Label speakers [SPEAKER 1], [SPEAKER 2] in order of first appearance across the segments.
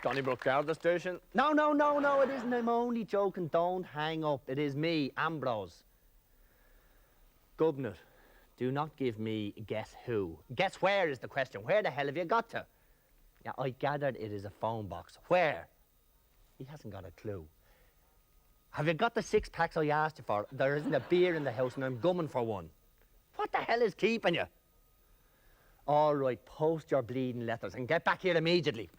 [SPEAKER 1] Donnybrook Garda Station.
[SPEAKER 2] No, it isn't. I'm only joking. Don't hang up. It is me, Ambrose. Governor, do not give me guess who. Guess where is the question. Where the hell have you got to? Yeah, I gathered it is a phone box. Where? He hasn't got a clue. Have you got the 6 packs I asked you for? There isn't a beer in the house and I'm gumming for one. What the hell is keeping you? All right, post your bleeding letters and get back here immediately.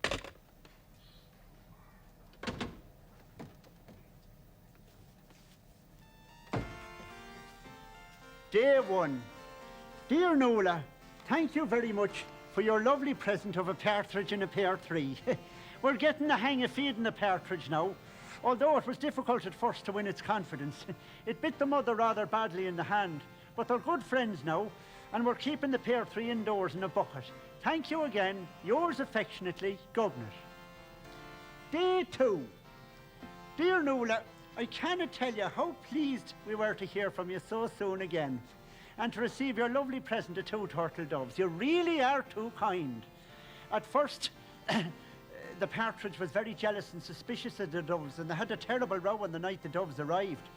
[SPEAKER 3] Day 1. Dear Nola, thank you very much for your lovely present of a partridge and a pear tree. We're getting the hang of feeding the partridge now, although it was difficult at first to win its confidence. It bit the mother rather badly in the hand, but they're good friends now, and we're keeping the pear tree indoors in a bucket. Thank you again. Yours affectionately, Governor. Day 2. Dear Nola, I cannot tell you how pleased we were to hear from you so soon again, and to receive your lovely present of 2 turtle doves. You really are too kind. At first, the partridge was very jealous and suspicious of the doves, and they had a terrible row on the night the doves arrived.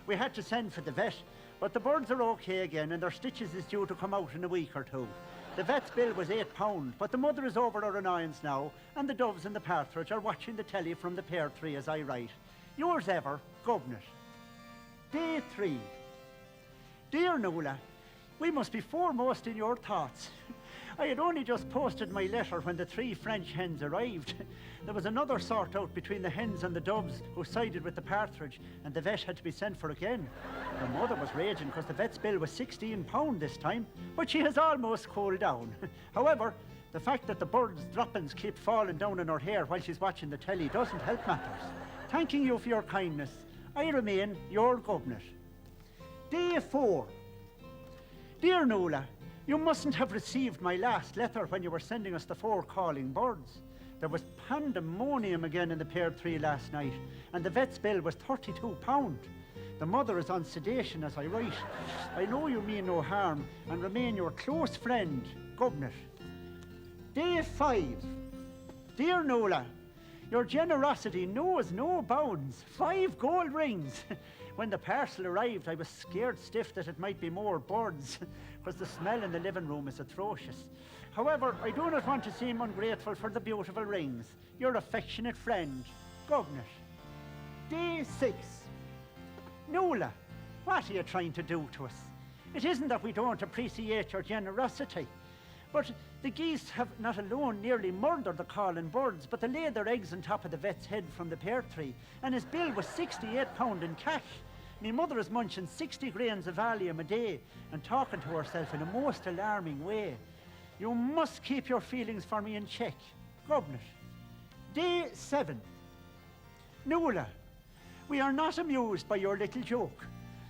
[SPEAKER 3] We had to send for the vet, but the birds are okay again, and their stitches is due to come out in a week or 2. The vet's bill was £8, but the mother is over her annoyance now, and the doves and the partridge are watching the telly from the pear tree as I write. Yours ever, Governor. Day 3. Dear Nola, we must be foremost in your thoughts. I had only just posted my letter when the 3 French hens arrived. There was another sort out between the hens and the doves who sided with the partridge, and the vet had to be sent for again. The mother was raging because the vet's bill was £16 this time, but she has almost cooled down. However, the fact that the birds' droppings keep falling down in her hair while she's watching the telly doesn't help matters. Thanking you for your kindness, I remain your Governor. Day 4. Dear Nola, you mustn't have received my last letter when you were sending us the 4 calling birds. There was pandemonium again in the pear tree last night, and the vet's bill was £32. The mother is on sedation as I write. I know you mean no harm, and remain your close friend, Governor. Day 5. Dear Nola, your generosity knows no bounds. 5 gold rings. When the parcel arrived, I was scared stiff that it might be more birds, because the smell in the living room is atrocious. However, I do not want to seem ungrateful for the beautiful rings. Your affectionate friend, Governor. Day 6. Nola, what are you trying to do to us? It isn't that we don't appreciate your generosity, but the geese have not alone nearly murdered the calling birds, but they laid their eggs on top of the vet's head from the pear tree, and his bill was £68 in cash. My mother is munching 60 grains of Valium a day and talking to herself in a most alarming way. You must keep your feelings for me in check, Governor. Day 7. Nola, we are not amused by your little joke.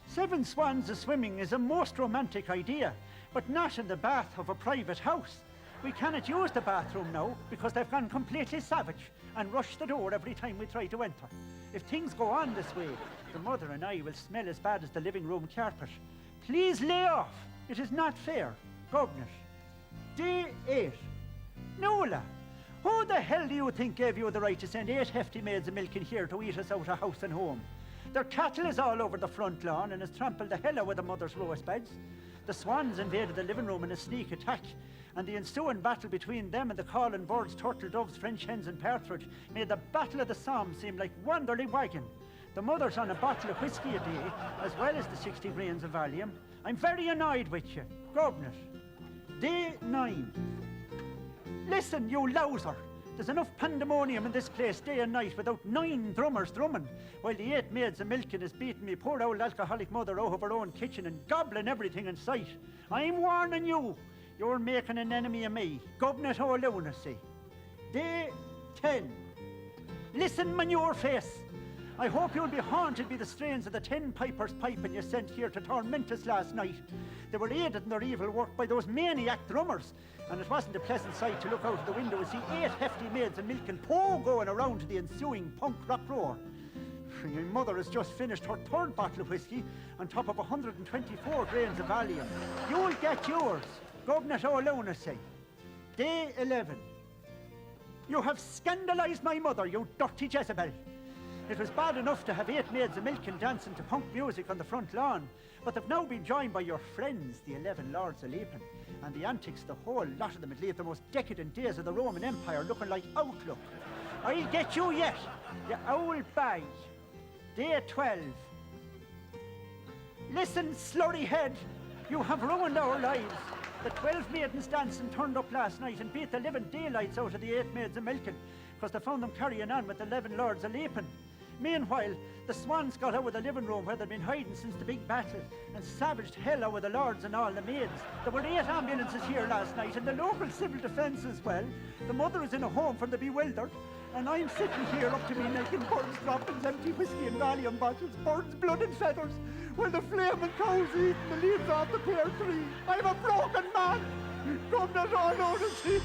[SPEAKER 3] 7 swans a-swimming is a most romantic idea, but not in the bath of a private house. We cannot use the bathroom now because they've gone completely savage and rush the door every time we try to enter. If things go on this way, the mother and I will smell as bad as the living room carpet. Please lay off. It is not fair, Governor. Day 8. Nola, who the hell do you think gave you the right to send 8 hefty maids of milk in here to eat us out of house and home? Their cattle is all over the front lawn and has trampled the hell out of the mother's rose beds. The swans invaded the living room in a sneak attack, and the ensuing battle between them and the calling birds, turtle doves, French hens and partridge made the Battle of the Somme seem like Wanderly Wagon. The mother's on a bottle of whiskey a day, as well as the 60 grains of Valium. I'm very annoyed with you, Governor. Day 9. Listen, you louser. There's enough pandemonium in this place day and night without 9 drummers drumming, while the 8 maids of milking is beating me poor old alcoholic mother out of her own kitchen and gobbling everything in sight. I'm warning you. You're making an enemy of me, Governor o' lunacy. Day 10. Listen, manure face. I hope you'll be haunted by the strains of the 10 pipers piping you sent here to torment us last night. They were aided in their evil work by those maniac drummers, and it wasn't a pleasant sight to look out of the window and see 8 hefty maids of milk and Poe going around to the ensuing punk rock roar. Your mother has just finished her 3rd bottle of whiskey on top of 124 grains of Valium. You'll get yours, Governor o' lunacy. Day 11. You have scandalised my mother, you dirty Jezebel. It was bad enough to have 8 maids of milk and dancing to punk music on the front lawn, but they've now been joined by your friends, the 11 Lords of Leaping, and the antics, the whole lot of them, would leave the most decadent days of the Roman Empire looking like Outlook. I'll get you yet, you owl bag. Day 12. Listen, slurry head, you have ruined our lives. The 12 maidens dancing turned up last night and beat the living daylights out of the 8 maids of milking, because they found them carrying on with the 11 Lords of Leaping. Meanwhile, the swans got out of the living room where they'd been hiding since the big battle and savaged hell out of the lords and all the maids. There were 8 ambulances here last night and the local civil defence as well. The mother is in a home for the bewildered, and I'm sitting here up to me making birds droppings, empty whiskey and Valium bottles, birds' blood and feathers, while the flaming cows eating the leaves off the pear tree. I'm a broken man. Come, there's all over the sea.